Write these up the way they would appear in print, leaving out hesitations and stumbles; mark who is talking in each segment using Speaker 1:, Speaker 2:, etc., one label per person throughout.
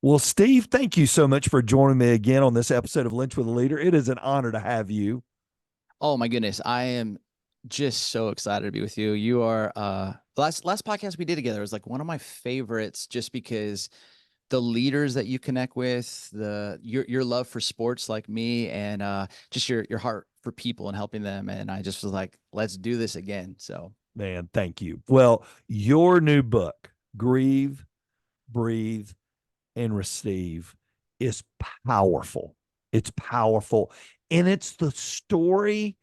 Speaker 1: Well, Steve, thank you so much for joining me again on this episode of Lynch with a Leader. It is an honor to have you.
Speaker 2: Oh my goodness, I am just so excited to be with you. You are last podcast we did together was like one of my favorites just because the leaders that you connect with, the your love for sports like me and just your heart for people and helping them, and I just was like, let's do this again. So,
Speaker 1: Man, thank you. Well, your new book, Grieve, Breathe, and Receive, is powerful. It's powerful. And it's the story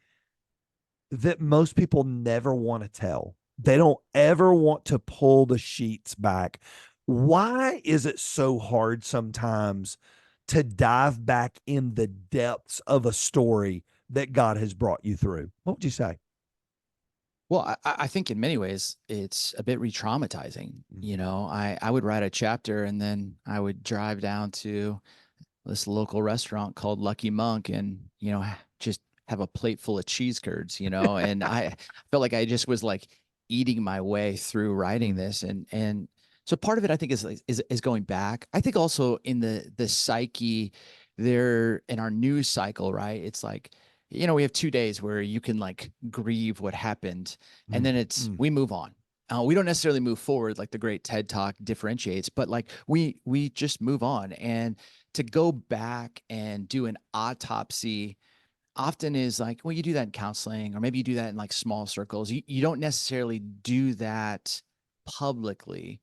Speaker 1: that most people never want to tell. They don't ever want to pull the sheets back. Why is it so hard sometimes to dive back in the depths of a story that God has brought you through? What would you say?
Speaker 2: well, I think in many ways it's a bit re-traumatizing.
Speaker 1: Mm.
Speaker 2: I would write a chapter and then I would drive down to this local restaurant called Lucky Monk and, just have a plate full of cheese curds, and I felt like I just was like eating my way through writing
Speaker 1: Mm.
Speaker 2: this. And so part of it I think is going back. I think also in the psyche there in our news cycle, right? It's like, we have 2 days where you can like grieve what happened and
Speaker 1: Mm.
Speaker 2: then it's
Speaker 1: Mm.
Speaker 2: we move on. We don't necessarily move forward like the great TED Talk differentiates, but like we just move on. And to go back and do an autopsy often is like, well, you do that in counseling, or maybe you do that in like small circles. You don't necessarily do that publicly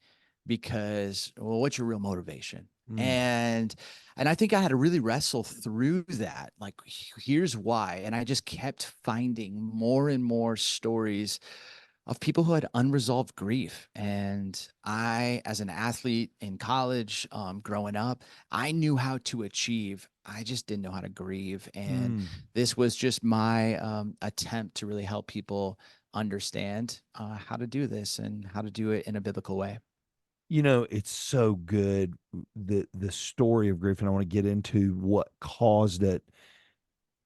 Speaker 2: because, well, what's your real motivation?
Speaker 1: Mm.
Speaker 2: And I think I had to really wrestle through that. Like, here's why. And I just kept finding more and more stories of people who had unresolved grief. And I, as an athlete in college, growing up, I knew how to achieve. I just didn't know how to grieve. And
Speaker 1: Mm.
Speaker 2: this was just my attempt to really help people understand how to do this and how to do it in a biblical way.
Speaker 1: It's so good, the story of grief, and I want to get into what caused it.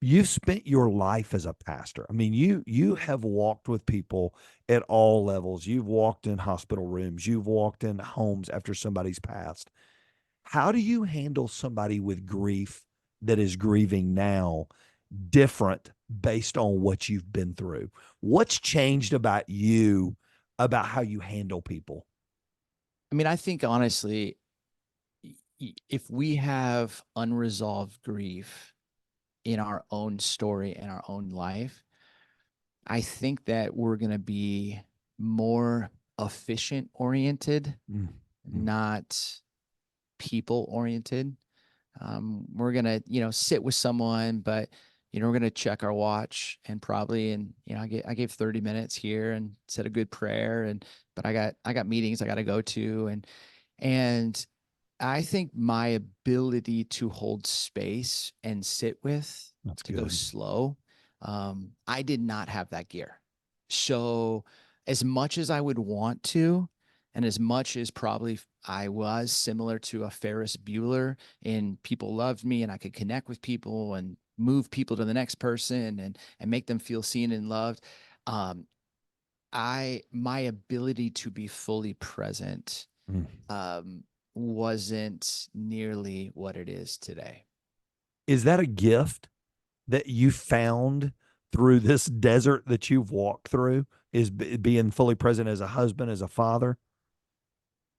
Speaker 1: You've spent your life as a pastor. I mean, you have walked with people at all levels. You've walked in hospital rooms, you've walked in homes after somebody's passed. How do you handle somebody with grief that is grieving now different based on what you've been through? What's changed about you about how you handle people?
Speaker 2: I mean, I think honestly, if we have unresolved grief in our own story, in our own life, I think that we're going to be more efficient oriented,
Speaker 1: Mm, mm,
Speaker 2: not people oriented. We're going to, sit with someone, but, we're going to check our watch and probably, and, I gave 30 minutes here and said a good prayer. But I got meetings I got to go to. And I think my ability to hold space and sit with,
Speaker 1: that's
Speaker 2: to go
Speaker 1: good.
Speaker 2: slow, I did not have that gear. So, as much as I would want to, and as much as probably I was similar to a Ferris Bueller, and people loved me, and I could connect with people and move people to the next person and make them feel seen and loved. Um, I my ability to be fully present
Speaker 1: Mm.
Speaker 2: um, wasn't nearly what it is today.
Speaker 1: Is that a gift that you found through this desert that you've walked through? Is being fully present as a husband, as a father?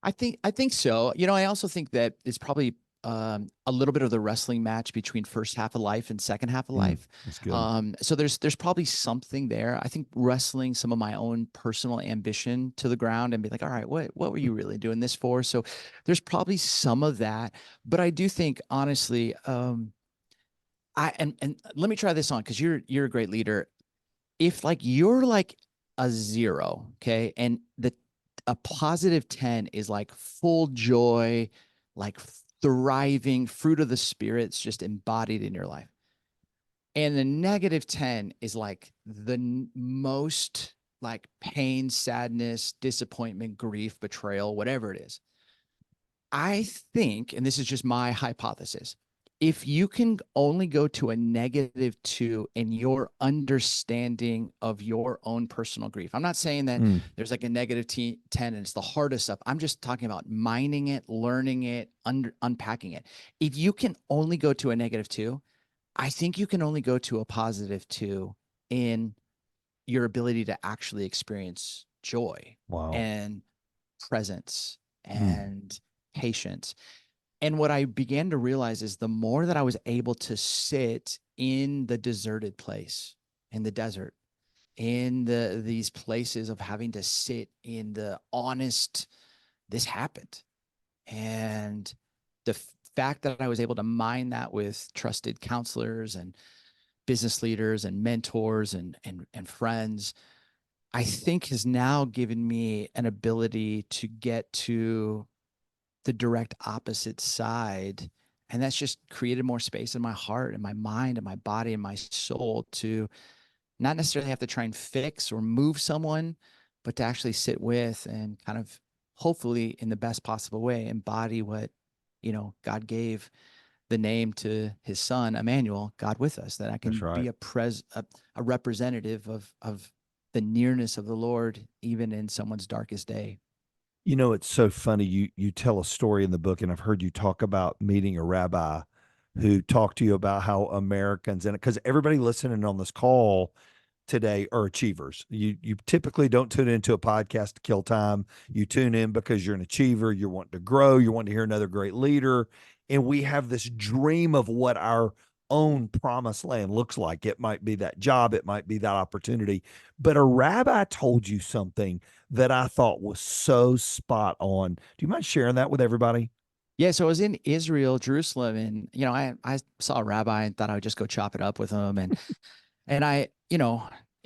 Speaker 2: I think so. I also think that it's probably a little bit of the wrestling match between first half of life and second half of
Speaker 1: Mm,
Speaker 2: life.
Speaker 1: that's good.
Speaker 2: So there's probably something there. I think wrestling some of my own personal ambition to the ground and be like, all right, what were you really doing this for? So there's probably some of that, but I do think honestly, and let me try this on because you're a great leader. If like you're like a zero, okay, and the a positive 10 is like full joy, like thriving, fruit of the spirits just embodied in your life. And the negative 10 is like the most like pain, sadness, disappointment, grief, betrayal, whatever it is. I think, and this is just my hypothesis, if you can only go to a -2 in your understanding of your own personal grief, I'm not saying that
Speaker 1: Mm,
Speaker 2: there's like a -10 and it's the hardest stuff. I'm just talking about mining it, learning it, unpacking it. If you can only go to a -2, I think you can only go to a +2 in your ability to actually experience joy
Speaker 1: wow.
Speaker 2: and presence
Speaker 1: Mm,
Speaker 2: and patience. And what I began to realize is the more that I was able to sit in the deserted place, in the desert, in these places of having to sit in the honest, this happened. And the fact that I was able to mine that with trusted counselors and business leaders and mentors and friends, I think has now given me an ability to get to the direct opposite side. And that's just created more space in my heart and my mind and my body and my soul to not necessarily have to try and fix or move someone, but to actually sit with and kind of hopefully in the best possible way embody what, God gave the name to his son, Emmanuel, God with us, that I
Speaker 1: that's
Speaker 2: can
Speaker 1: right.
Speaker 2: be a representative of the nearness of the Lord, even in someone's darkest day.
Speaker 1: It's so funny. You tell a story in the book, and I've heard you talk about meeting a rabbi who talked to you about how Americans, and because everybody listening on this call today are achievers. You typically don't tune into a podcast to kill time. You tune in because you're an achiever, you're wanting to grow, you're wanting to hear another great leader. And we have this dream of what our own promised land looks like. It might be that job, it might be that opportunity. But a rabbi told you something that I thought was so spot on. Do you mind sharing that with everybody?
Speaker 2: Yeah, so I was in Israel, Jerusalem, and I saw a rabbi and thought I would just go chop it up with him, and I,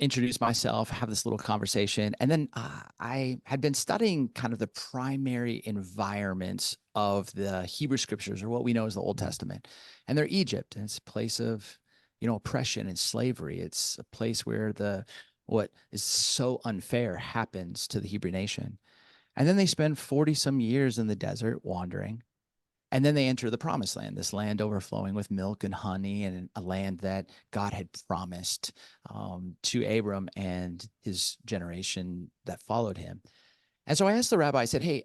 Speaker 2: introduced myself, have this little conversation. And then I had been studying kind of the primary environments of the Hebrew scriptures, or what we know as the Old
Speaker 1: Mm,
Speaker 2: Testament. And they're Egypt, and it's a place of, oppression and slavery. It's a place where what is so unfair happens to the Hebrew nation. And then they spend 40 some years in the desert wandering, and then they enter the promised land, this land overflowing with milk and honey, and a land that God had promised to Abram and his generation that followed him. And so I asked the rabbi, I said, hey,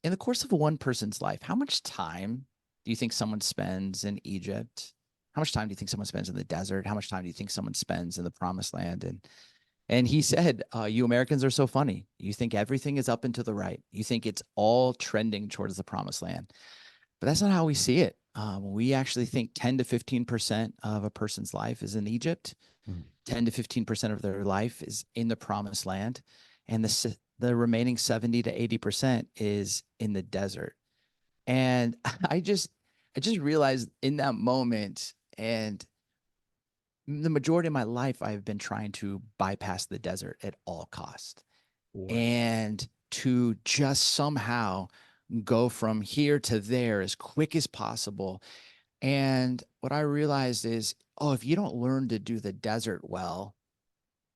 Speaker 2: in the course of one person's life, how much time do you think someone spends in Egypt? How much time do you think someone spends in the desert? How much time do you think someone spends in the promised land? And he said, you Americans are so funny. You think everything is up and to the right. You think it's all trending towards the promised land. But that's not how we see it. We actually think 10 to 15% of a person's life is in Egypt,
Speaker 1: mm,
Speaker 2: 10 to 15% of their life is in the promised land, and the remaining 70 to 80% is in the desert. And I just realized in that moment, and the majority of my life I've been trying to bypass the desert at all costs,
Speaker 1: boy.
Speaker 2: and to just somehow go from here to there as quick as possible. And what I realized is, oh, if you don't learn to do the desert well,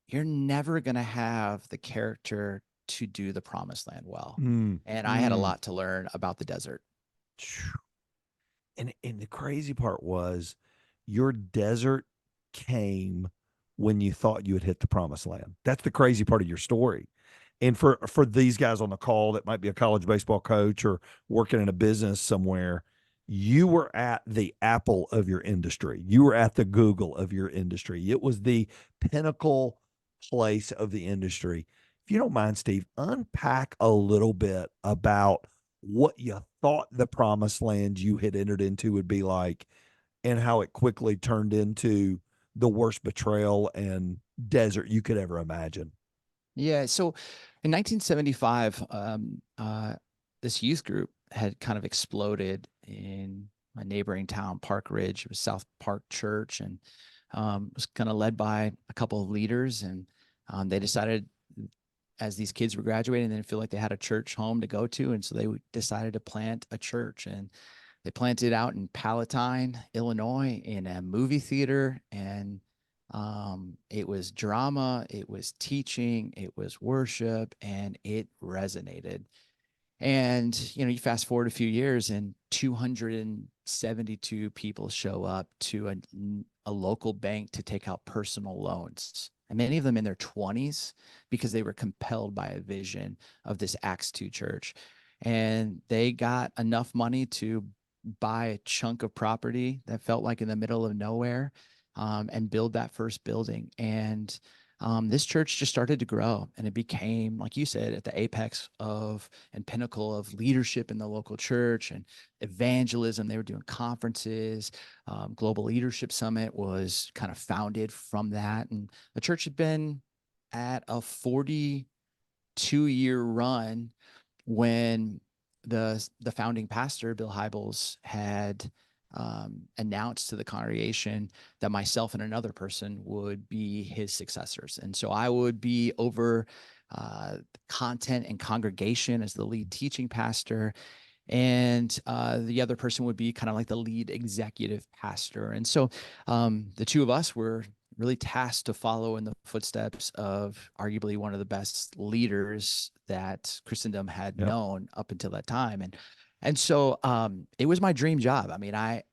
Speaker 2: you're never going to have the character to do the promised land well.
Speaker 1: Mm,
Speaker 2: And I had a
Speaker 1: mm.
Speaker 2: lot to learn about the desert.
Speaker 1: And the crazy part was your desert came when you thought you had hit the promised land. That's the crazy part of your story. And for these guys on the call that might be a college baseball coach or working in a business somewhere, you were at the Apple of your industry. You were at the Google of your industry. It was the pinnacle place of the industry. If you don't mind, Steve, unpack a little bit about what you thought the promised land you had entered into would be like and how it quickly turned into the worst betrayal and desert you could ever imagine.
Speaker 2: Yeah. So in 1975, this youth group had kind of exploded in a neighboring town, Park Ridge. It was South Park Church, and was kind of led by a couple of leaders. And they decided, as these kids were graduating, they didn't feel like they had a church home to go to. And so they decided to plant a church. And they planted out in Palatine, Illinois, in a movie theater. And it was drama, it was teaching, it was worship, and it resonated. And, you fast forward a few years and 272 people show up to a local bank to take out personal loans. And many of them in their 20s because they were compelled by a vision of this Acts 2 church. And they got enough money to buy a chunk of property that felt like in the middle of nowhere, and build that first building. And this church just started to grow, and it became, like you said, at the apex of and pinnacle of leadership in the local church and evangelism. They were doing conferences. Global Leadership Summit was kind of founded from that. And the church had been at a 42-year run when the founding pastor, Bill Hybels, had announced to the congregation that myself and another person would be his successors. And so I would be over content and congregation as the lead teaching pastor. And the other person would be kind of like the lead executive pastor. And so the two of us were really tasked to follow in the footsteps of arguably one of the best leaders that Christendom had
Speaker 1: Yep.
Speaker 2: known up until that time. And so it was my dream job. I mean, I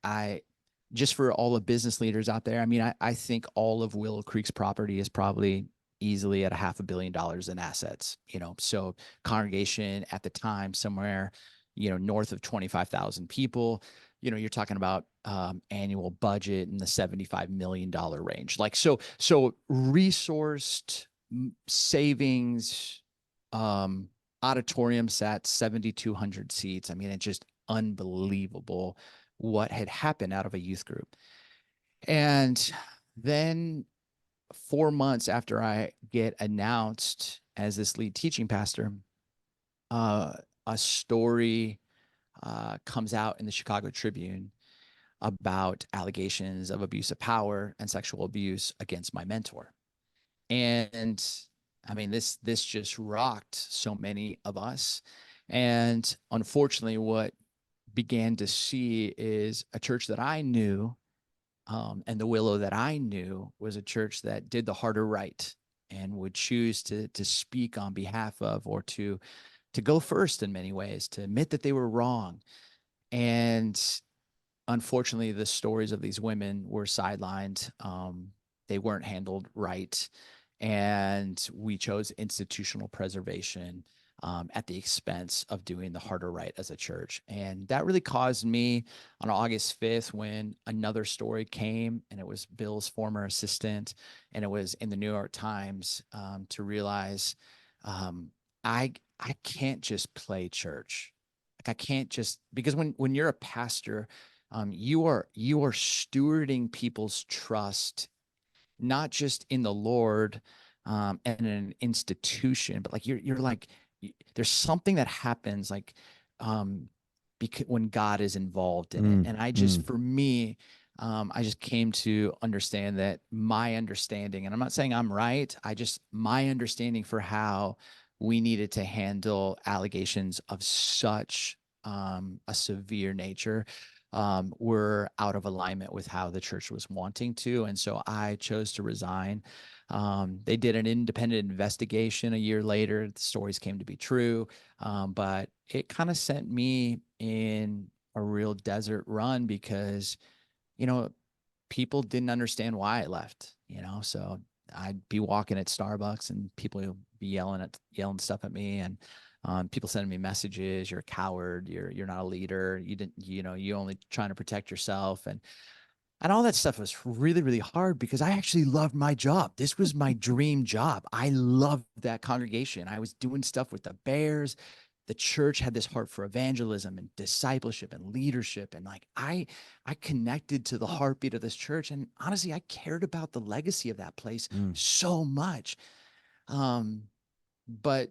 Speaker 2: just for all the business leaders out there, I mean, I think all of Willow Creek's property is probably easily at $500 million in assets, so congregation at the time somewhere, north of 25,000 people. You're talking about annual budget in the $75 million range. Like, so resourced savings, auditorium sat 7,200 seats. I mean, it's just unbelievable what had happened out of a youth group. And then 4 months after I get announced as this lead teaching pastor, a story comes out in the Chicago Tribune about allegations of abuse of power and sexual abuse against my mentor. And I mean, this just rocked so many of us. And unfortunately, what began to see is a church that I knew, and the Willow that I knew was a church that did the harder right and would choose to speak on behalf of, or to go first in many ways, to admit that they were wrong. And unfortunately, the stories of these women were sidelined. They weren't handled right. And we chose institutional preservation at the expense of doing the harder right as a church. And that really caused me on August 5th, when another story came, and it was Bill's former assistant, and it was in the New York Times, to realize I can't just play church. Like, I can't just, because when you're a pastor, you are stewarding people's trust, not just in the Lord, and in an institution, but like you're like, there's something that happens, like, because when God is involved in it. And I just, for me, I just came to understand that my understanding, and I'm not saying I'm right, my understanding for how we needed to handle allegations of such a severe nature were out of alignment with how the church was wanting to. And so I chose to resign. They did an independent investigation a year later. The stories came to be true. But it kind of sent me in a real desert run because, people didn't understand why I left, so I'd be walking at Starbucks and people would be yelling stuff at me, and people sending me messages, you're a coward, you're not a leader, you only trying to protect yourself, and all that stuff was really, really hard because I actually loved my job. This was my dream job. I loved that congregation. I was doing stuff with the Bears. The church had this heart for evangelism and discipleship and leadership. And like, I connected to the heartbeat of this church. And honestly, I cared about the legacy of that place so much. But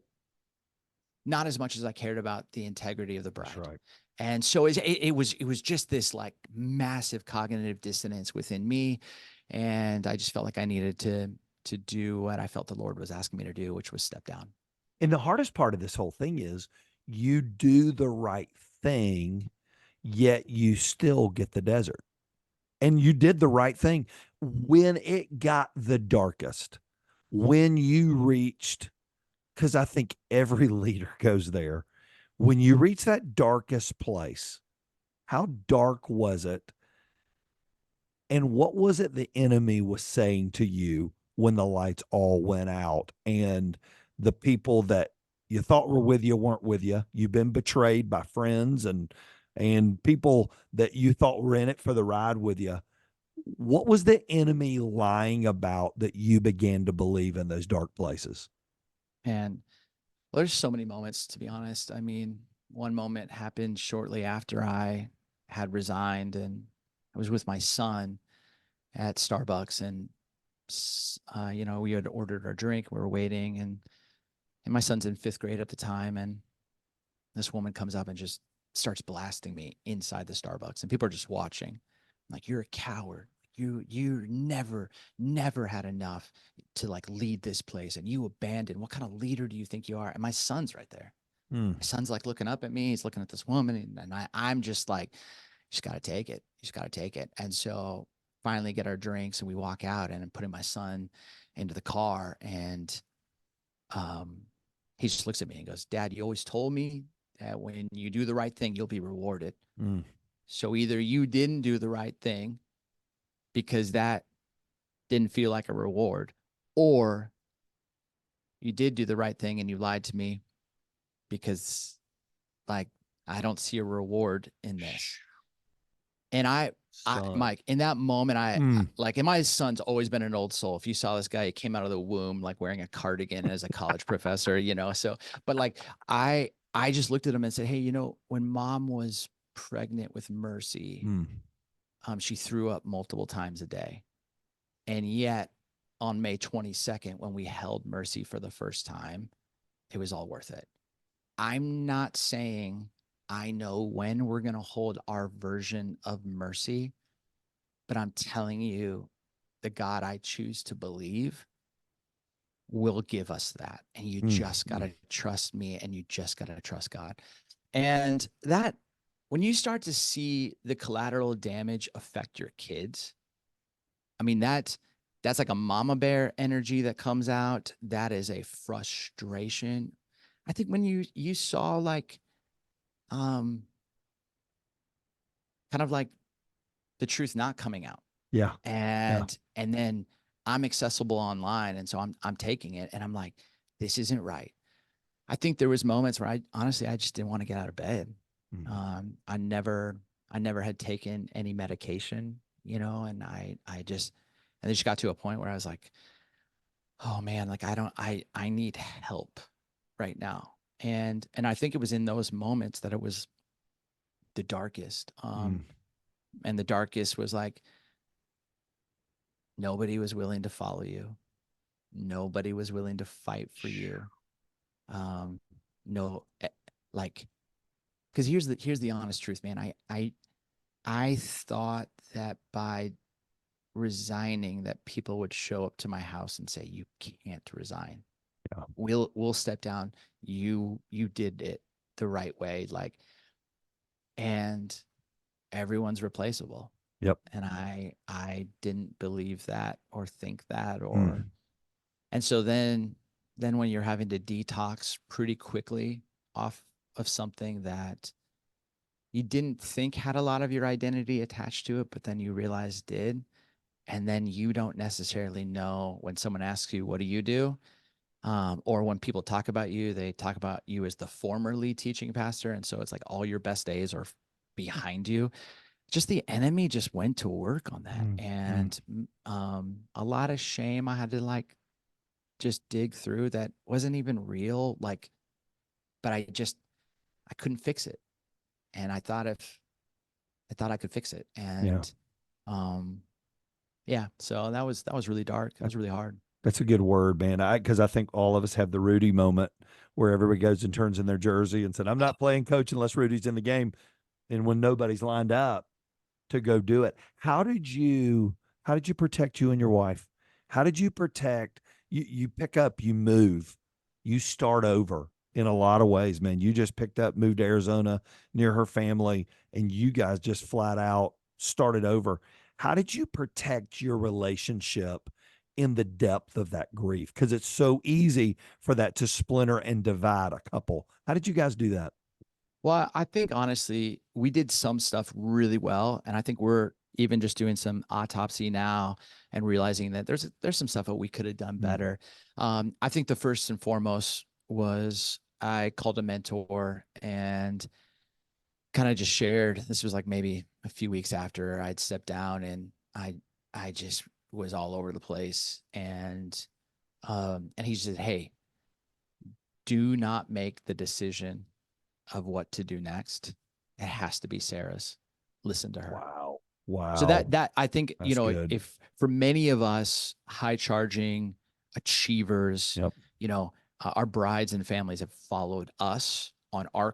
Speaker 2: not as much as I cared about the integrity of the bride.
Speaker 1: That's right.
Speaker 2: And so it was just this like massive cognitive dissonance within me. And I just felt like I needed to do what I felt the Lord was asking me to do, which was step down.
Speaker 1: And the hardest part of this whole thing is you do the right thing, yet you still get the desert. And you did the right thing when it got the darkest, when you reached, because I think every leader goes there, When you reach that darkest place, how dark was it? And what was it the enemy was saying to you when the lights all went out and the people that you thought were with you weren't with you? You've been betrayed by friends and people that you thought were in it for the ride with you. What was the enemy lying about that you began to believe in those dark places?
Speaker 2: And well, there's so many moments, to be honest. I mean, one moment happened shortly after I had resigned, and I was with my son at Starbucks, and we had ordered our drink. We were waiting, and my son's in fifth grade at the time, and this woman comes up and just starts blasting me inside the Starbucks, and people are just watching. I'm like, you're a coward. You never had enough to like lead this place, and you abandoned. What kind of leader do you think you are? And my son's right there.
Speaker 1: Mm,
Speaker 2: My son's like looking up at me. He's looking at this woman, and I'm just like, you just got to take it. You just got to take it. And so finally get our drinks, and we walk out, and I'm putting my son into the car, and um, he just looks at me and goes, Dad, you always told me that when you do the right thing, you'll be rewarded.
Speaker 1: mm,
Speaker 2: So either you didn't do the right thing because that didn't feel like a reward, or you did do the right thing and you lied to me because, like, I don't see a reward in this. And
Speaker 1: son.
Speaker 2: Mike, in that moment,
Speaker 1: Mm,
Speaker 2: like, and my son's always been an old soul. If you saw this guy, he came out of the womb like wearing a cardigan as a college professor, So, but like, I just looked at him and said, hey, when mom was pregnant with Mercy,
Speaker 1: mm,
Speaker 2: she threw up multiple times a day. And yet on May 22nd, when we held Mercy for the first time, it was all worth it. I'm not saying I know when we're going to hold our version of Mercy, but I'm telling you, the God I choose to believe will give us that. And you
Speaker 1: mm,
Speaker 2: just got
Speaker 1: mm.
Speaker 2: to trust me, and you just got to trust God. And that, when you start to see the collateral damage affect your kids, I mean, that's like a mama bear energy that comes out. That is a frustration. I think when you saw like um kind of like the truth not coming out,
Speaker 1: Yeah. Yeah.
Speaker 2: and then I'm accessible online, and so I'm taking it, and I'm like, this isn't right. I think there was moments where I honestly I just didn't want to get out of bed.
Speaker 1: Mm,
Speaker 2: I never had taken any medication, and I just got to a point where I was like, oh man, like I need help right now. And I think it was in those moments that it was the darkest.
Speaker 1: mm.
Speaker 2: And the darkest was like nobody was willing to follow you. Nobody was willing to fight for you. Um, no, like, because here's the honest truth, man. I thought that by resigning, that people would show up to my house and say, "You can't resign.
Speaker 1: Yeah.
Speaker 2: We'll step down. You did it the right way." Like, and everyone's replaceable.
Speaker 1: Yep.
Speaker 2: And I didn't believe that or think that, or
Speaker 1: Mm,
Speaker 2: and so then when you're having to detox pretty quickly off of something that you didn't think had a lot of your identity attached to it, but then you realize did, and then you don't necessarily know when someone asks you, what do you do? Or when people talk about you, they talk about you as the formerly teaching pastor. And so it's like all your best days are behind you. Just the enemy just went to work on that.
Speaker 1: mm, mm.
Speaker 2: And a lot of shame I had to like just dig through that wasn't even real. Like, but I couldn't fix it. And I thought I could fix it.
Speaker 1: Yeah.
Speaker 2: And um, yeah, so that was really dark. That
Speaker 1: That,
Speaker 2: was really hard.
Speaker 1: that's a good word, man. Because I think all of us have the Rudy moment where everybody goes and turns in their jersey and said, I'm not playing coach unless Rudy's in the game. And when nobody's lined up to go do it. How did you protect you and your wife? How did you protect you pick up, you move, you start over in a lot of ways, man. You just picked up, moved to Arizona near her family, and you guys just flat out started over. How did you protect your relationship in the depth of that grief? Because it's so easy for that to splinter and divide a couple. How did you guys do that?
Speaker 2: Well, I think honestly, we did some stuff really well, and I think we're even just doing some autopsy now and realizing that there's some stuff that we could have done
Speaker 1: Mm.
Speaker 2: better. I think the first and foremost was I called a mentor and kind of just shared. This was like maybe a few weeks after I'd stepped down, and I just was all over the place, and he said, "Hey, do not make the decision of what to do next. It has to be Sarah's. Listen to her."
Speaker 1: Wow.
Speaker 2: So
Speaker 1: Wow.
Speaker 2: that I think,
Speaker 1: That's good.
Speaker 2: if for many of us high charging achievers,
Speaker 1: Yep.
Speaker 2: our brides and families have followed us on our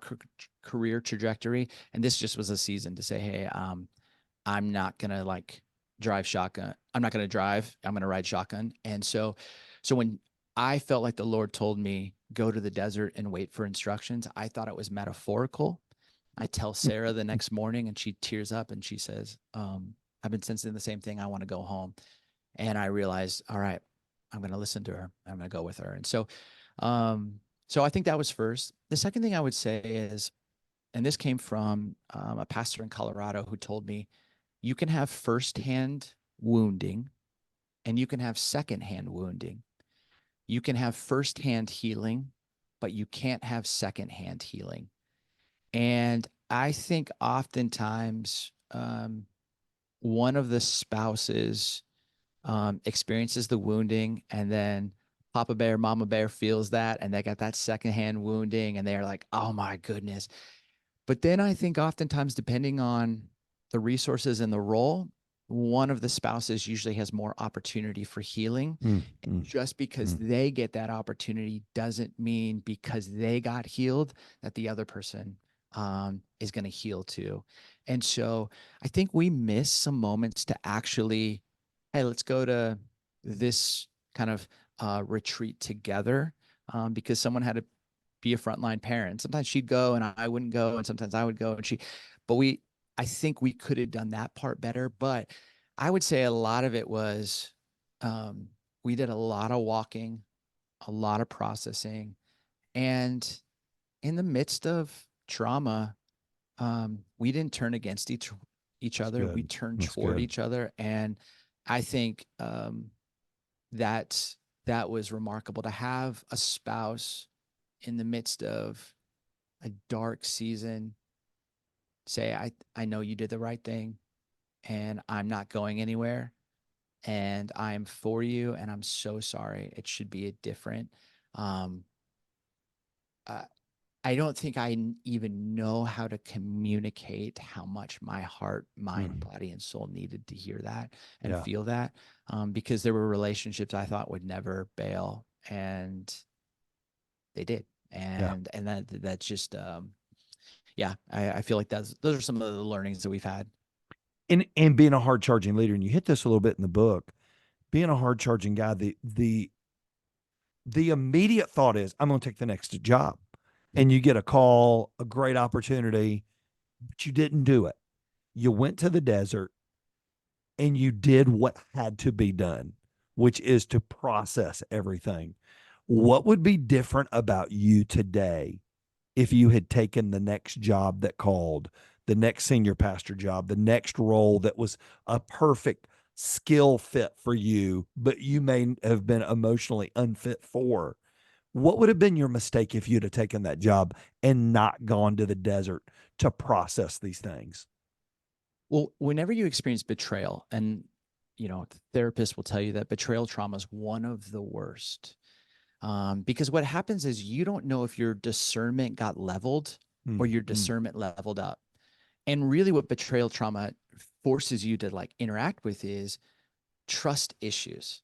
Speaker 2: career trajectory, and this just was a season to say, hey, I'm not gonna like drive shotgun. I'm not gonna drive. I'm gonna ride shotgun. And so when I felt like the Lord told me go to the desert and wait for instructions, I thought it was metaphorical. I tell Sarah the next morning, and she tears up and she says, "I've been sensing the same thing. I want to go home." And I realized, all right, I'm going to listen to her. I'm going to go with her. And um, so I think that was first. The second thing I would say is, and this came from a pastor in Colorado who told me, you can have firsthand wounding and you can have secondhand wounding. You can have firsthand healing, but you can't have secondhand healing. And I think oftentimes one of the spouses experiences the wounding, and then Papa Bear, Mama Bear feels that, and they got that secondhand wounding, and they're like, oh my goodness. But then I think oftentimes, depending on the resources and the role, one of the spouses usually has more opportunity for healing.
Speaker 1: Mm,
Speaker 2: And
Speaker 1: mm,
Speaker 2: just because
Speaker 1: mm.
Speaker 2: they get that opportunity doesn't mean because they got healed that the other person is going to heal too. And so I think we miss some moments to actually, hey, let's go to this kind of retreat together, because someone had to be a frontline parent. Sometimes she'd go and I wouldn't go, and sometimes I would go and but I think we could have done that part better. But I would say a lot of it was, um, we did a lot of walking, a lot of processing, and in the midst of trauma, we didn't turn against each
Speaker 1: That's
Speaker 2: other. We
Speaker 1: good.
Speaker 2: turned
Speaker 1: That's
Speaker 2: toward
Speaker 1: good.
Speaker 2: each other, and I think that that was remarkable to have a spouse in the midst of a dark season say, I know you did the right thing, and I'm not going anywhere, and I'm for you, and I'm so sorry. It should be a different. Um, uh, I don't think even know how to communicate how much my heart, mind,
Speaker 1: Mm.
Speaker 2: body, and soul needed to hear that and
Speaker 1: Yeah.
Speaker 2: feel that, because there were relationships I thought would never bail, and they did.
Speaker 1: Yeah.
Speaker 2: And that's just yeah, I feel like those are some of the learnings that we've had.
Speaker 1: And being a hard charging leader, and you hit this a little bit in the book, being a hard charging guy, the immediate thought is, I'm going to take the next job. And you get a call, a great opportunity, but you didn't do it. You went to the desert and you did what had to be done, which is to process everything. What would be different about you today if you had taken the next job that called, the next senior pastor job, the next role that was a perfect skill fit for you, but you may have been emotionally unfit for? What would have been your mistake if you'd have taken that job and not gone to the desert to process these things?
Speaker 2: Well, whenever you experience betrayal, and therapists will tell you that betrayal trauma is one of the worst, because what happens is you don't know if your discernment got leveled or
Speaker 1: Mm,
Speaker 2: your
Speaker 1: mm,
Speaker 2: discernment leveled up. And really, what betrayal trauma forces you to like interact with is trust issues.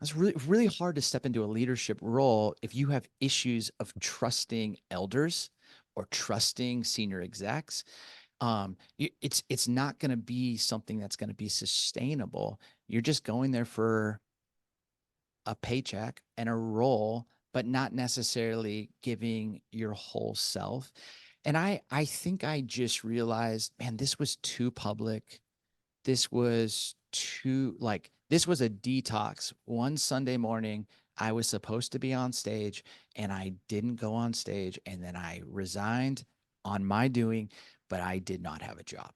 Speaker 2: It's really hard to step into a leadership role if you have issues of trusting elders or trusting senior execs. It's not going to be something that's going to be sustainable. You're just going there for a paycheck and a role, but not necessarily giving your whole self. And I think I just realized, man, this was too public. This was too like this was a detox. One Sunday morning, I was supposed to be on stage and I didn't go on stage, and then I resigned on my doing, but I did not have a job.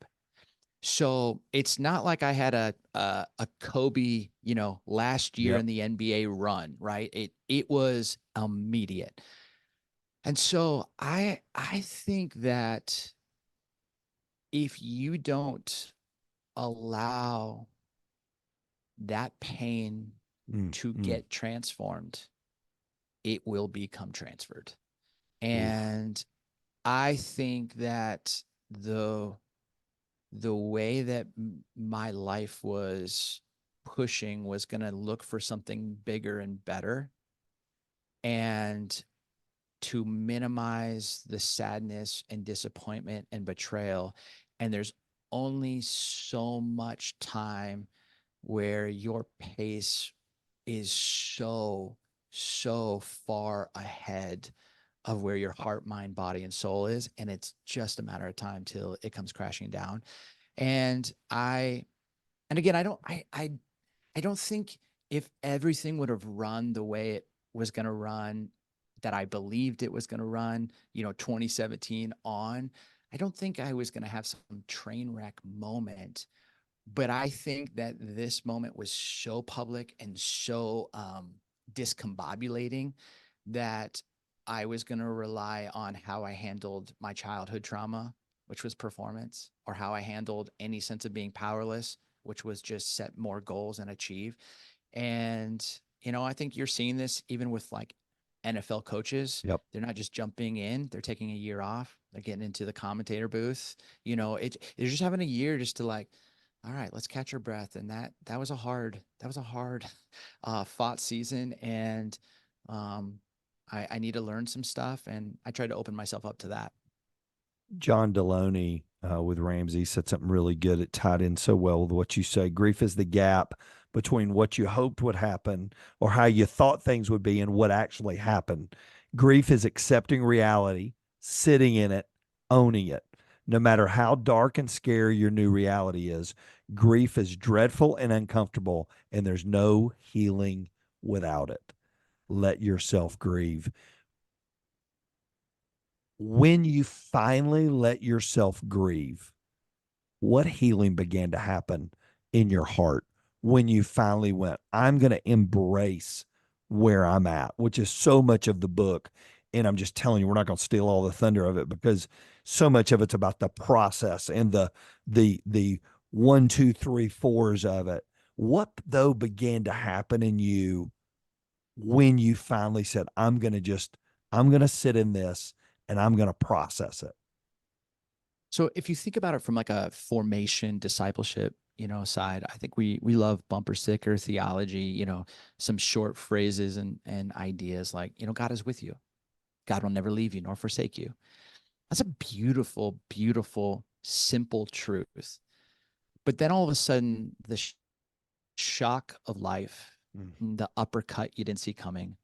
Speaker 2: So it's not like I had a Kobe, last year
Speaker 1: Yep.
Speaker 2: in the NBA run, right? It was immediate. And so I think that if you don't allow that pain
Speaker 1: Mm,
Speaker 2: to
Speaker 1: mm.
Speaker 2: get transformed, it will become transferred.
Speaker 1: Oof.
Speaker 2: And I think that the the way that my life was pushing was going to look for something bigger and better, and to minimize the sadness and disappointment and betrayal. And there's only so much time where your pace is so far ahead of where your heart, mind, body, and soul is. And it's just a matter of time till it comes crashing down. And and again, I don't think if everything would have run the way it was going to run, that I believed it was going to run, 2017 on, I don't think I was going to have some train wreck moment. But I think that this moment was so public and so discombobulating that I was going to rely on how I handled my childhood trauma, which was performance, or how I handled any sense of being powerless, which was just set more goals and achieve. And, I think you're seeing this even with like NFL coaches.
Speaker 1: Yep.
Speaker 2: They're not just jumping in, they're taking a year off. They're getting into the commentator booth. They're just having a year just to like, all right, let's catch our breath. And that was a hard fought season. And I need to learn some stuff. And I tried to open myself up to that.
Speaker 1: John Deloney with Ramsey said something really good. It tied in so well with what you say. Grief is the gap between what you hoped would happen or how you thought things would be and what actually happened. Grief is accepting reality, sitting in it, owning it. No matter how dark and scary your new reality is, grief is dreadful and uncomfortable, and there's no healing without it. Let yourself grieve. When you finally let yourself grieve, what healing began to happen in your heart when you finally went, I'm going to embrace where I'm at, which is so much of the book. And I'm just telling you, we're not going to steal all the thunder of it because so much of it's about the process and the one, two, three, fours of it. What though began to happen in you when you finally said, I'm going to sit in this and I'm going to process it?
Speaker 2: So if you think about it from like a formation discipleship, side, I think we love bumper sticker theology, some short phrases and ideas like, God is with you. God will never leave you nor forsake you. That's a beautiful, beautiful, simple truth. But then all of a sudden, the shock of life,
Speaker 1: Mm,
Speaker 2: the uppercut you didn't see coming,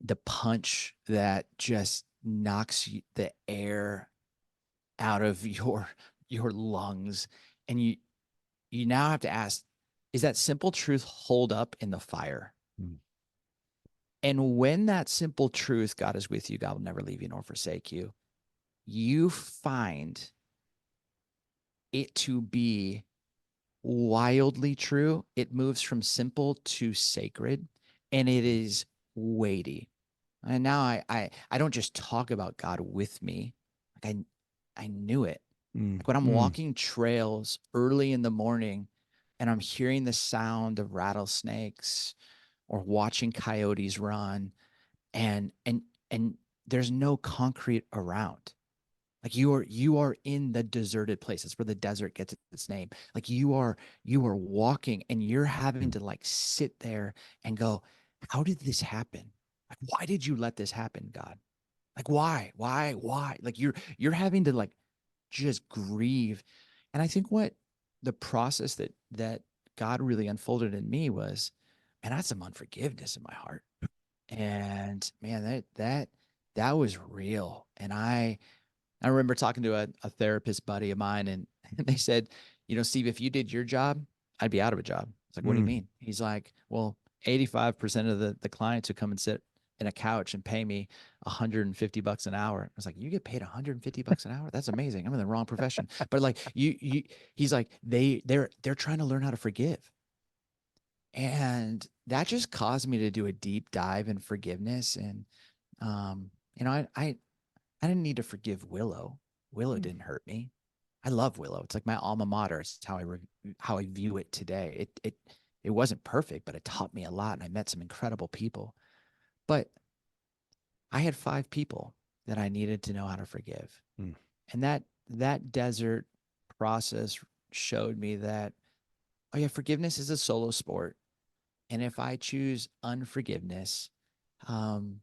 Speaker 2: the punch that just knocks the air out of your lungs, and you now have to ask, is that simple truth hold up in the fire?
Speaker 1: mm,
Speaker 2: And when that simple truth, God is with you, God will never leave you nor forsake you, you find it to be wildly true. It moves from simple to sacred, and it is weighty. And now I don't just talk about God with me. Like I knew it.
Speaker 1: mm,
Speaker 2: Like when I'm
Speaker 1: mm.
Speaker 2: walking trails early in the morning and I'm hearing the sound of rattlesnakes or watching coyotes run, and there's no concrete around. Like you are in the deserted place. That's where the desert gets its name. Like you are walking and you're having to like sit there and go, how did this happen? Like, why did you let this happen, God? Like, why? Like you're having to like just grieve. And I think what the process that God really unfolded in me was, man, I had some unforgiveness in my heart. And man, that was real. And I remember talking to a therapist buddy of mine, and, and they said, Steve, if you did your job, I'd be out of a job. It's like, what do you
Speaker 1: Mm.
Speaker 2: mean? He's like, well, 85% of the clients who come and sit in a couch and pay me $150 an hour. I was like, you get paid $150 an hour? That's amazing. I'm in the wrong profession. But like he's like, they're trying to learn how to forgive. And that just caused me to do a deep dive in forgiveness. And, you know, I didn't need to forgive Willow. Willow
Speaker 1: Mm.
Speaker 2: didn't hurt me. I love Willow. It's like my alma mater. It's how I view it today. It wasn't perfect, but it taught me a lot, and I met some incredible people. But I had 5 people that I needed to know how to forgive,
Speaker 1: Mm.
Speaker 2: and that desert process showed me that, oh yeah, forgiveness is a solo sport, and if I choose unforgiveness, um,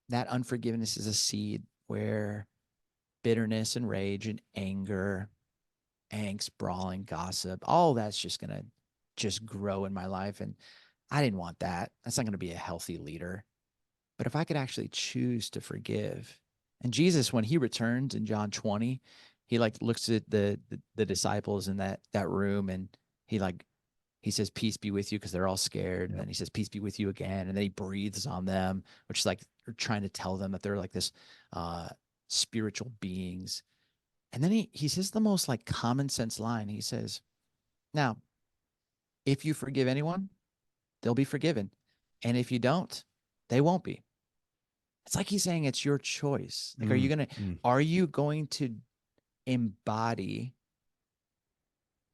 Speaker 2: that unforgiveness is a seed where bitterness and rage and anger, angst, brawling, gossip, all that's just going to just grow in my life. And I didn't want that. That's not going to be a healthy leader. But if I could actually choose to forgive, and Jesus, when he returns in John 20, he like looks at the disciples in that room, and he like he says, peace be with you, because they're all scared. And
Speaker 1: Yep.
Speaker 2: then he says, peace be with you again. And then he breathes on them, which is like trying to tell them that they're like this uh, spiritual beings. And then he says the most like common sense line. He says, now, if you forgive anyone, they'll be forgiven. And if you don't, they won't be. It's like he's saying it's your choice. Like,
Speaker 1: Mm. Mm.
Speaker 2: are you going to embody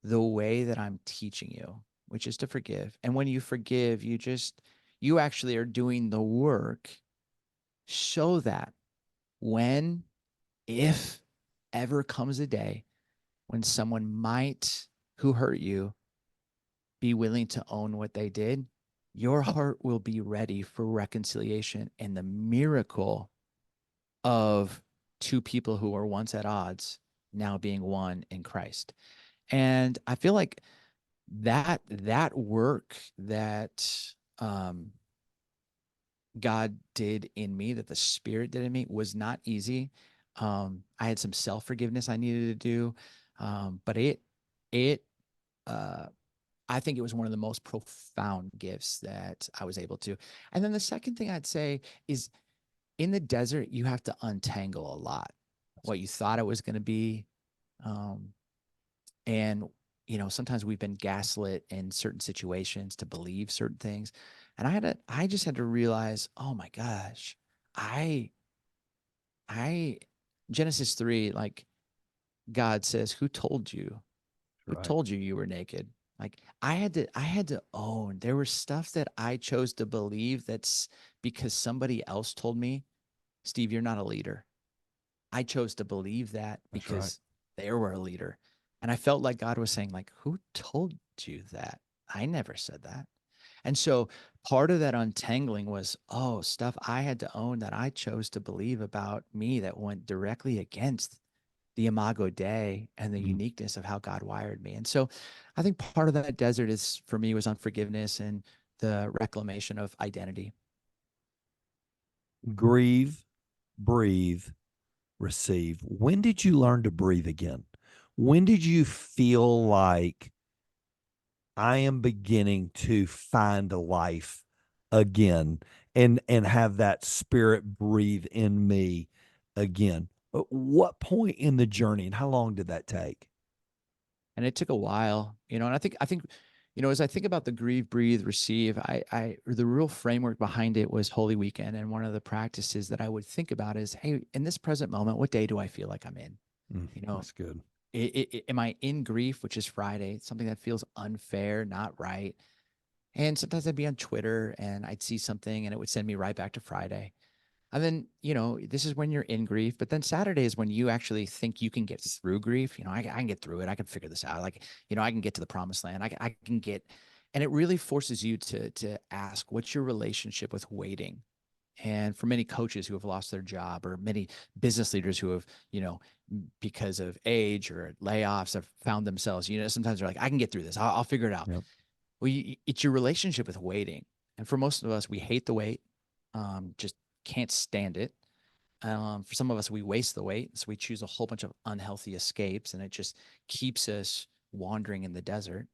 Speaker 2: the way that I'm teaching you, which is to forgive? And when you forgive, you actually are doing the work so that when, if ever comes a day when someone might who hurt you be willing to own what they did, your heart will be ready for reconciliation and the miracle of 2 people who were once at odds now being one in Christ. And I feel like that work that um, God did in me, that the Spirit did in me, was not easy. I had some self forgiveness I needed to do, but it uh, I think it was one of the most profound gifts that I was able to. And then the second thing I'd say is, in the desert, you have to untangle a lot what you thought it was going to be. Um, and, sometimes we've been gaslit in certain situations to believe certain things. And I just had to realize, oh my gosh, I, I, Genesis 3, like God says, who told you? Who
Speaker 1: Right.
Speaker 2: told you you were naked? Like I had to own there was stuff that I chose to believe that's because somebody else told me, Steve, you're not a leader. I chose to believe that
Speaker 1: That's right.
Speaker 2: because they were a leader. And I felt like God was saying, like, who told you that? I never said that. And so part of that untangling was, oh, stuff I had to own that I chose to believe about me that went directly against the imago Dei and the
Speaker 1: Mm.
Speaker 2: uniqueness of how God wired me. And so I think part of that desert is for me was unforgiveness and the reclamation of identity.
Speaker 1: Grieve, breathe, receive. When did you learn to breathe again? When did you feel like I am beginning to find life again and have that spirit breathe in me again? What point in the journey and how long did that take?
Speaker 2: And it took a while, and I think, as I think about the grieve, breathe, receive, the real framework behind it was Holy Weekend. And one of the practices that I would think about is, hey, in this present moment, what day do I feel like I'm in?
Speaker 1: Mm,
Speaker 2: You know,
Speaker 1: that's good.
Speaker 2: am I in grief, which is Friday, something that feels unfair, not right? And sometimes I'd be on Twitter and I'd see something and it would send me right back to Friday. And then, this is when you're in grief, but then Saturday is when you actually think you can get through grief. I can get through it. I can figure this out. Like, I can get to the promised land. I can get, and it really forces you to ask, what's your relationship with waiting? And for many coaches who have lost their job, or many business leaders who have, because of age or layoffs, have found themselves, sometimes they're like, I can get through this. I'll figure it out.
Speaker 1: Yep.
Speaker 2: Well, it's your relationship with waiting. And for most of us, we hate the wait, just can't stand it. For some of us, we waste the wait. So we choose a whole bunch of unhealthy escapes, and it just keeps us wandering in the desert.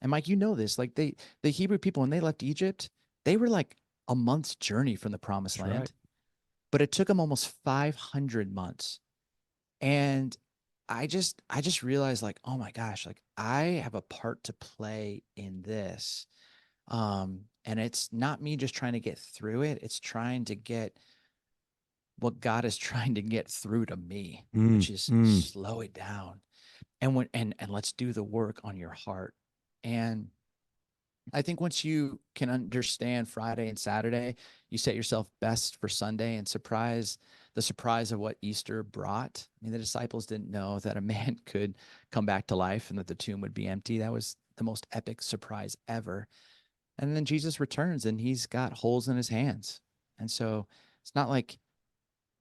Speaker 2: And Mike, this, like the Hebrew people, when they left Egypt, they were like a month's journey from the promised
Speaker 1: That's right.
Speaker 2: land, but it took him almost 500 months. And I just realized like, oh my gosh, like I have a part to play in this. And it's not me just trying to get through it. It's trying to get what God is trying to get through to me,
Speaker 1: Mm,
Speaker 2: which is
Speaker 1: mm.
Speaker 2: slow it down. And let's do the work on your heart. And I think once you can understand Friday and Saturday, you set yourself best for Sunday and the surprise of what Easter brought. I mean, the disciples didn't know that a man could come back to life and that the tomb would be empty. That was the most epic surprise ever. And then Jesus returns and he's got holes in his hands. And so it's not like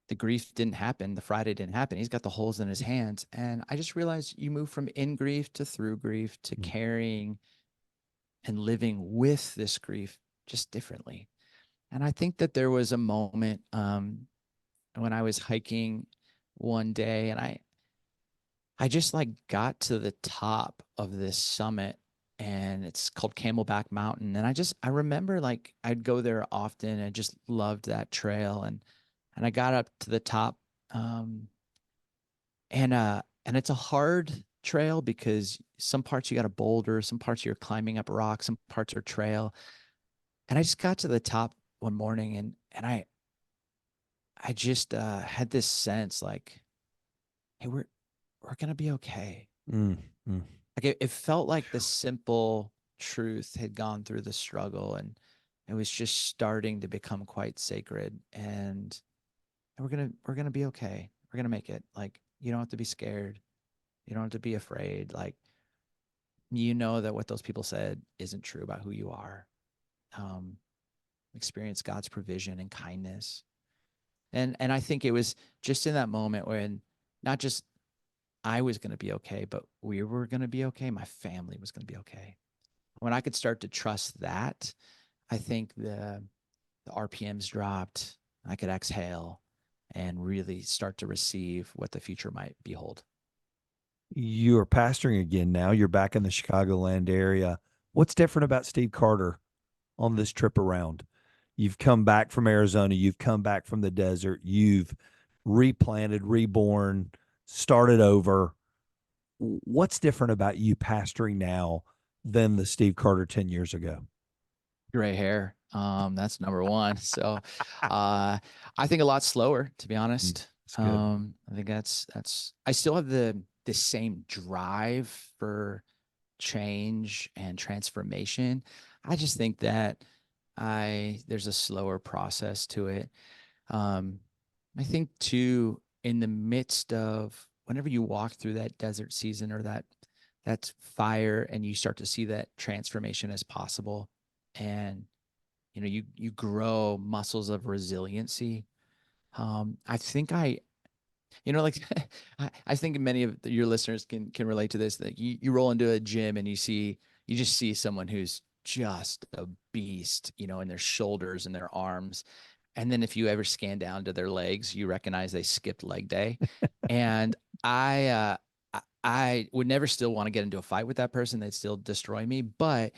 Speaker 2: the grief didn't happen, the Friday didn't happen. He's got the holes in his hands. And I just realized you move from in grief to through grief to
Speaker 1: Mm.
Speaker 2: carrying and living with this grief just differently. And I think that there was a moment when I was hiking one day and I just like got to the top of this summit and it's called Camelback Mountain. And I remember like I'd go there often and just loved that trail. And I got up to the top um, and it's a hard trail because some parts you got to boulder, some parts you're climbing up rocks, some parts are trail. And I just got to the top one morning and I just had this sense like, hey, we're gonna be okay.
Speaker 1: Mm, mm.
Speaker 2: Like it felt like the simple truth had gone through the struggle and it was just starting to become quite sacred. And we're gonna be okay. We're gonna make it. Like you don't have to be scared. You don't have to be afraid. Like you know that what those people said isn't true about who you are. Um, experience God's provision and kindness. And I think it was just in that moment when not just I was going to be okay, but we were going to be okay. My family was going to be okay. When I could start to trust that, I think the RPMs dropped. I could exhale and really start to receive what the future might behold.
Speaker 1: You are pastoring again now. You're back in the Chicagoland area. What's different about Steve Carter on this trip around? You've come back from Arizona. You've come back from the desert. You've replanted, reborn, started over. What's different about you pastoring now than the Steve Carter 10 years ago?
Speaker 2: Gray hair. That's number one. So, I think a lot slower, to be
Speaker 1: Mm,
Speaker 2: honest.
Speaker 1: that's good.
Speaker 2: I think I still have the same drive for change and transformation. I just think that there's a slower process to it. Um, I think too, in the midst of whenever you walk through that desert season or that fire and you start to see that transformation as possible and you grow muscles of resiliency. I think like I think many of your listeners can relate to this. Like you roll into a gym and you just see someone who's just a beast, in their shoulders and their arms. And then if you ever scan down to their legs, you recognize they skipped leg day. And I would never still want to get into a fight with that person. They'd still destroy me. But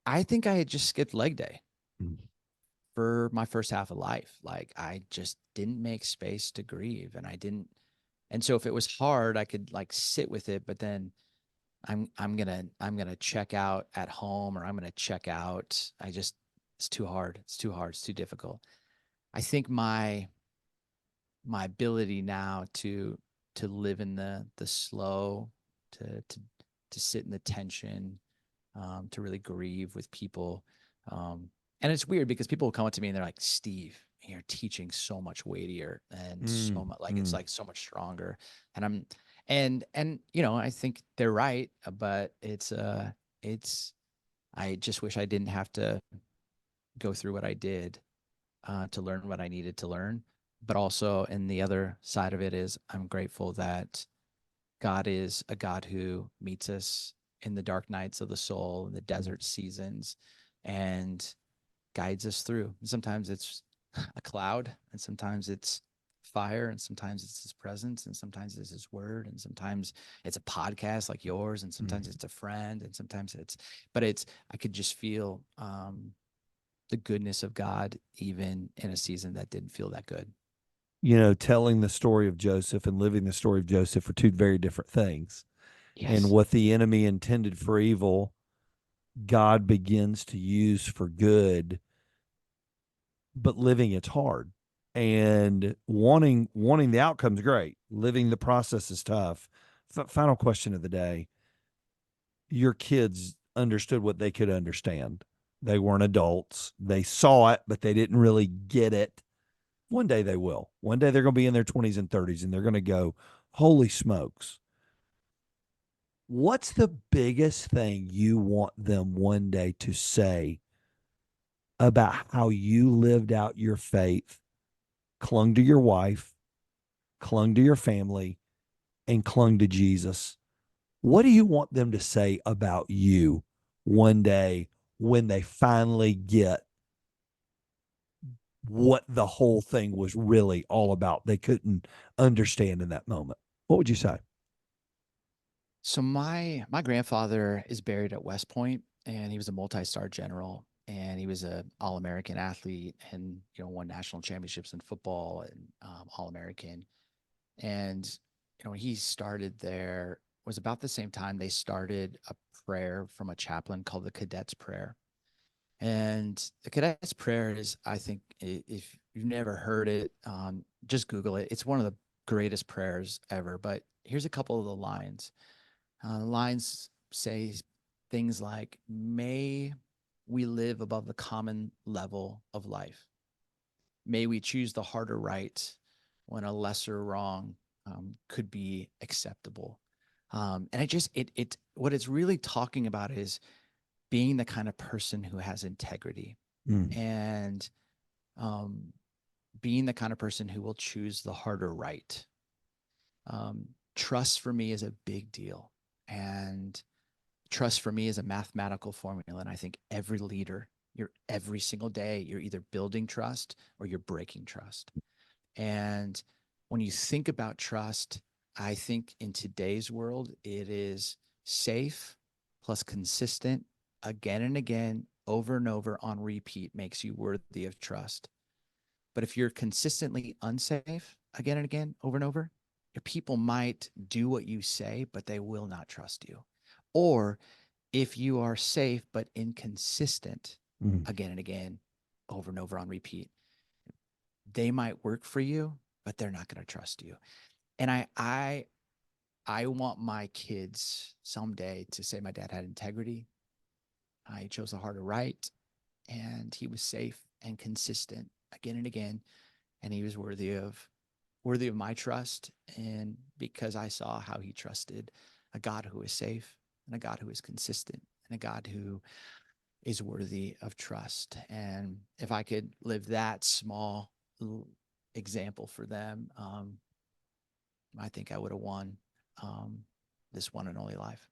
Speaker 2: I think I had just skipped leg day
Speaker 1: Mm,
Speaker 2: for my first half of life. Like I just didn't make space to grieve and I didn't. And so if it was hard, I could like sit with it, but then I'm gonna check out at home or I'm gonna check out. It's too hard. It's too hard. It's too difficult. I think my ability now to live in the slow, to to to sit in the tension, to really grieve with people. And it's weird because people will come up to me and they're like, Steve, you're teaching so much weightier and
Speaker 1: mm,
Speaker 2: so much like it's
Speaker 1: mm.
Speaker 2: like so much stronger. And and I think they're right, but it's I just wish I didn't have to go through what I did to learn what I needed to learn. But also, and the other side of it is, I'm grateful that God is a God who meets us in the dark nights of the soul, in the desert seasons, and guides us through. And sometimes it's a cloud, and sometimes it's fire, and sometimes it's his presence, and sometimes it's his word, and sometimes it's a podcast like yours, and
Speaker 1: Mm.
Speaker 2: sometimes it's a friend, and sometimes I could just feel the goodness of God, even in a season that didn't feel that good.
Speaker 1: Telling the story of Joseph and living the story of Joseph are two very different things. And
Speaker 2: Yes.
Speaker 1: what the enemy intended for evil, God begins to use for good, but living it's hard. And wanting the outcome's great. Living the process is tough. Final question of the day. Your kids understood what they could understand. They weren't adults. They saw it, but they didn't really get it. One day they will. One day they're going to be in their 20s and 30s and they're going to go, holy smokes. What's the biggest thing you want them one day to say about how you lived out your faith, clung to your wife, clung to your family, and clung to Jesus? What do you want them to say about you one day when they finally get what the whole thing was really all about? They couldn't understand in that moment. What would you say?
Speaker 2: So my grandfather is buried at West Point, and he was a multi-star general, and he was a All-American athlete, and won national championships in football and All-American. And when he started there was about the same time they started a prayer from a chaplain called the Cadets Prayer. And the Cadets Prayer is, I think, if you've never heard it, just Google it. It's one of the greatest prayers ever. But here's a couple of the lines. The lines say things like, "May we live above the common level of life. May we choose the harder right when a lesser wrong could be acceptable." And what it's really talking about is being the kind of person who has integrity,
Speaker 1: Mm,
Speaker 2: and um, being the kind of person who will choose the harder right. Trust for me is a big deal. And trust for me is a mathematical formula. And I think every leader, every single day, you're either building trust or you're breaking trust. And when you think about trust, I think in today's world, it is safe plus consistent again and again, over and over on repeat makes you worthy of trust. But if you're consistently unsafe again and again, over and over, your people might do what you say, but they will not trust you. Or if you are safe but inconsistent
Speaker 1: mm.
Speaker 2: again and again, over and over on repeat, they might work for you, but they're not going to trust you. And I want my kids someday to say my dad had integrity. He chose the harder right, and he was safe and consistent again and again, and he was worthy of my trust. And because I saw how he trusted a God who is safe and a God who is consistent and a God who is worthy of trust. And if I could live that small example for them, I think I would have won um, this one and only life.